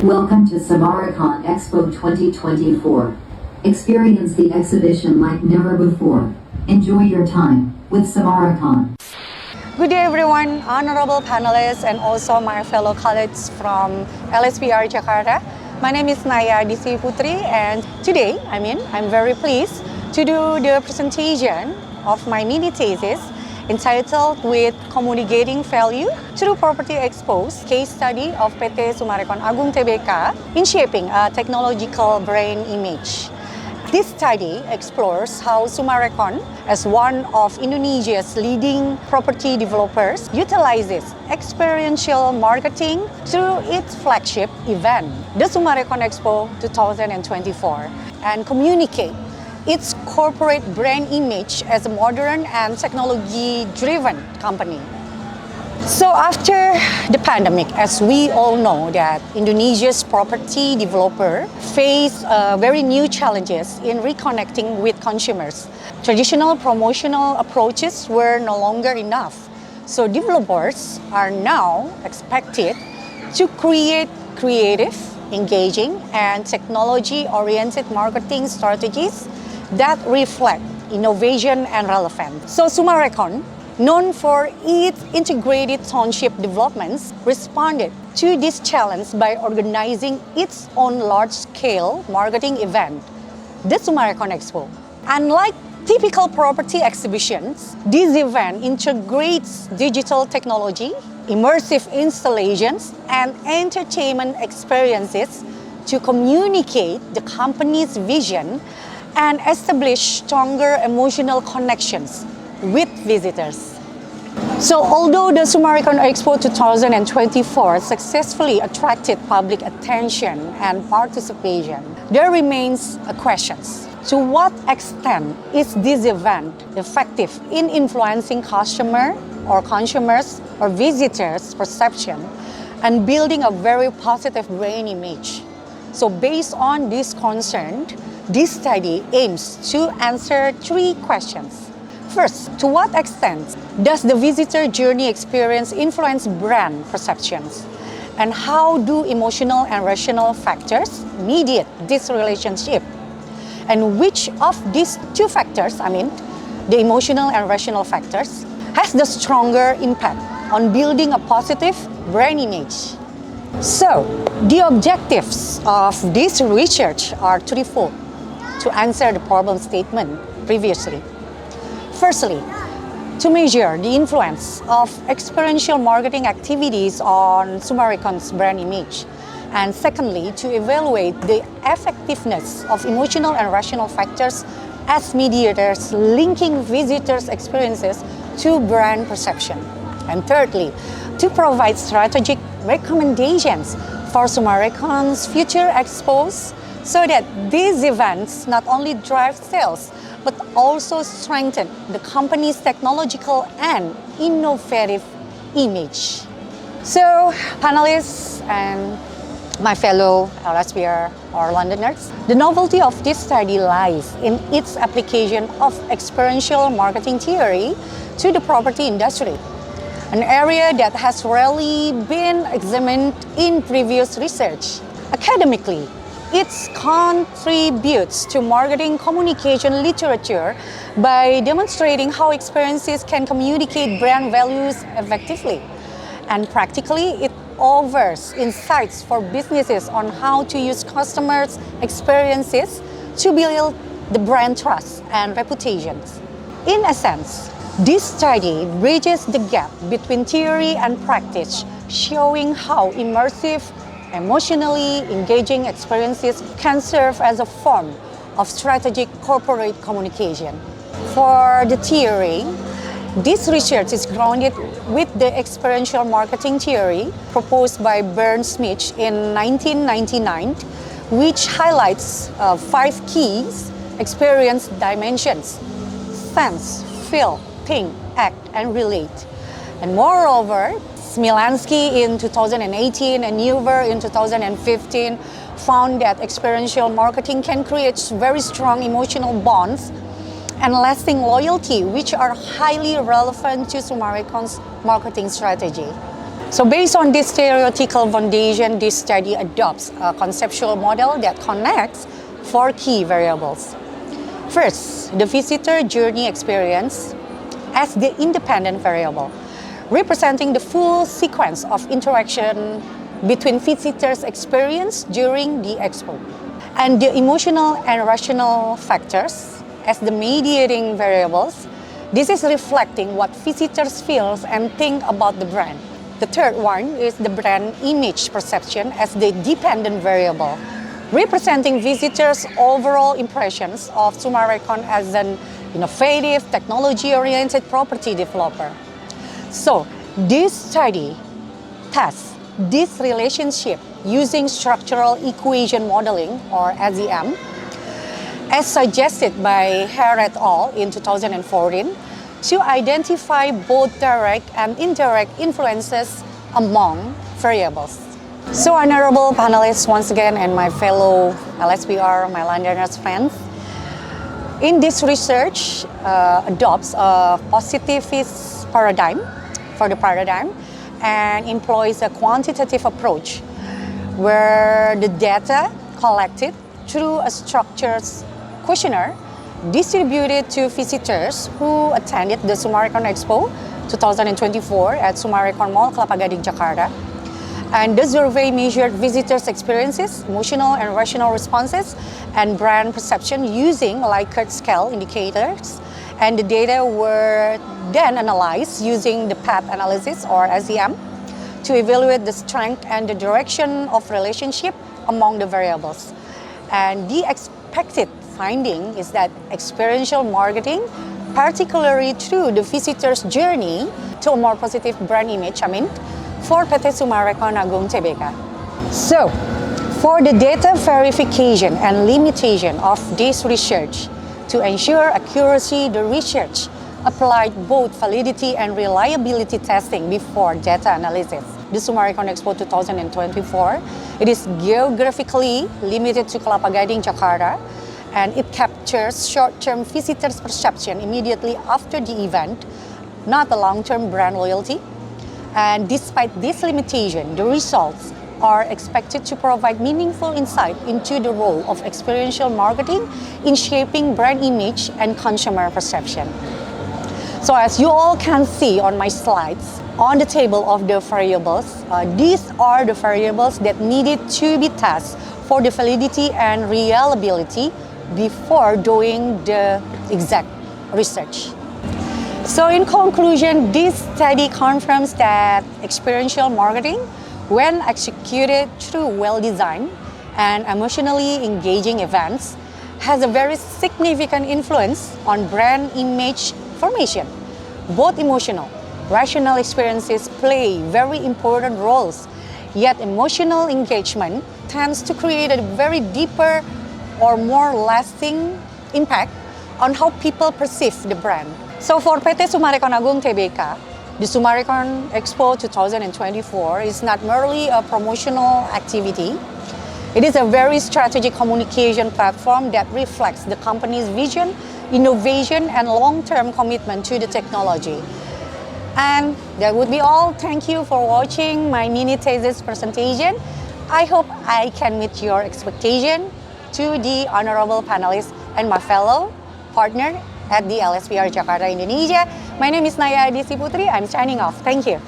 Welcome to Samaricon Expo 2024. Experience the exhibition like never before. Enjoy your time with Samaricon. Good day everyone, honorable panelists and also my fellow colleagues from LSPR Jakarta. My name is Naya Adisti Putrie and today, I'm very pleased to do the presentation of my mini thesis entitled with Communicating Value through Property Expo's case study of PT Summarecon Agung Tbk in shaping a technological brand image. This study explores how Summarecon, as one of Indonesia's leading property developers, utilizes experiential marketing through its flagship event, the Summarecon Expo 2024, and communicate its corporate brand image as a modern and technology-driven company. So after the pandemic, as we all know that Indonesia's property developer face very new challenges in reconnecting with consumers. Traditional promotional approaches were no longer enough. So developers are now expected to create creative, engaging, and technology-oriented marketing strategies that reflect innovation and relevance. So Summarecon, known for its integrated township developments, responded to this challenge by organizing its own large-scale marketing event, the Summarecon Expo. Unlike typical property exhibitions, this event integrates digital technology, immersive installations, and entertainment experiences to communicate the company's vision and establish stronger emotional connections with visitors. So although the Summarecon Expo 2024 successfully attracted public attention and participation, there remains a question. To what extent is this event effective in influencing consumers or visitors' perception and building a very positive brand image? So based on this concern, this study aims to answer three questions. First, to what extent does the visitor journey experience influence brand perceptions? And how do emotional and rational factors mediate this relationship? And which of these two factors, the emotional and rational factors, has the stronger impact on building a positive brand image? So, the objectives of this research are threefold to answer the problem statement previously. Firstly, to measure the influence of experiential marketing activities on Summarecon's brand image. And secondly, to evaluate the effectiveness of emotional and rational factors as mediators linking visitors' experiences to brand perception. And thirdly, to provide strategic recommendations for Summarecon's future expos so that these events not only drive sales but also strengthen the company's technological and innovative image. So, panelists and my fellow LSPR or Londoners, the novelty of this study lies in its application of experiential marketing theory to the property industry, an area that has rarely been examined in previous research. Academically, it contributes to marketing communication literature by demonstrating how experiences can communicate brand values effectively. And practically, it offers insights for businesses on how to use customers' experiences to build the brand trust and reputations. In essence, this study bridges the gap between theory and practice, showing how immersive, emotionally engaging experiences can serve as a form of strategic corporate communication. For the theory, this research is grounded with the experiential marketing theory proposed by Bernd Smith in 1999, which highlights 5 key experience dimensions: sense, feel, think, act, and relate. And moreover, Smilansky in 2018 and Neuver in 2015 found that experiential marketing can create very strong emotional bonds and lasting loyalty, which are highly relevant to Summarecon's marketing strategy. So based on this theoretical foundation, this study adopts a conceptual model that connects four key variables. First, the visitor journey experience as the independent variable, representing the full sequence of interaction between visitors' experience during the expo. And the emotional and rational factors as the mediating variables. This is reflecting what visitors feel and think about the brand. The third one is the brand image perception as the dependent variable, representing visitors' overall impressions of Sumarecon as an innovative, technology-oriented property developer. So, this study tests this relationship using structural equation modeling, or SEM, as suggested by Hare et al. In 2014, to identify both direct and indirect influences among variables. So, honorable panelists, once again, and my fellow LSPR, my Londoners friends, in this research adopts a positivist paradigm for the paradigm and employs a quantitative approach where the data collected through a structured questionnaire distributed to visitors who attended the Sumarecon Expo 2024 at Sumarecon Mall, Kelapa Gading, Jakarta. And the survey measured visitors' experiences, emotional and rational responses, and brand perception using Likert scale indicators. And the data were then analyzed using the path analysis, or SEM, to evaluate the strength and the direction of relationship among the variables. And the expected finding is that experiential marketing, particularly through the visitor's journey to a more positive brand image, for PT Sumarecon Agung Tbk. So, for the data verification and limitation of this research, to ensure accuracy, the research applied both validity and reliability testing before data analysis. The Sumarecon Expo 2024, it is geographically limited to Kelapa Gading, Jakarta, and it captures short-term visitors' perception immediately after the event, not a long-term brand loyalty. And despite this limitation, the results are expected to provide meaningful insight into the role of experiential marketing in shaping brand image and consumer perception. So as you all can see on my slides, on the table of the variables, these are the variables that needed to be tested for the validity and reliability before doing the exact research. So in conclusion, this study confirms that experiential marketing, when executed through well-designed and emotionally engaging events, has a very significant influence on brand image formation. Both emotional, rational experiences play very important roles, yet emotional engagement tends to create a very deeper or more lasting impact on how people perceive the brand. So for PT Sumarecon Agung Tbk, the Sumarecon Expo 2024 is not merely a promotional activity. It is a very strategic communication platform that reflects the company's vision, innovation, and long-term commitment to the technology. And that would be all. Thank you for watching my mini thesis presentation. I hope I can meet your expectation. To the honorable panelists and my fellow partner at the LSPR Jakarta, Indonesia. My name is Naya Adisti Putrie. I'm signing off. Thank you.